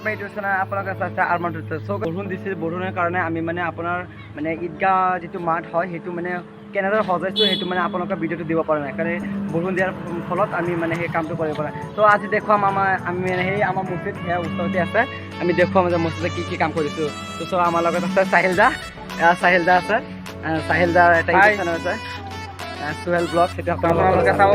my YouTube channel আপোনালোকে চাইছে Arman Twitter চ' বৰষুণ দিছিল বৰষুণৰ কাৰণে আমি মানে আপোনাৰ মানে ঈদগাহ যিটো মাঠ হয় সেইটো মানে কেনেদৰে সজাইছোঁ সেইটো মানে আপোনালোকে ভিডিঅ'টো দিব পৰা নাই কাৰণ বৰষুণ দিয়াৰ ফলত আমি মানে সেই কামটো কৰিব পৰা নাই ত' আজি দেখুৱাম আমি মানে সেই আমাৰ মছজিদ সেয়া ওচৰতে আছে আমি দেখুৱাম যে মছজিদে কি কাম কৰিছোঁ ত' চ' আমাৰ লগত আছে চাহিল দা আছে চাহিল দাৰ এটা ইউটিউব চেনেল আছে সোহেল ব্লগ সেইটো আপোনালোকে চাব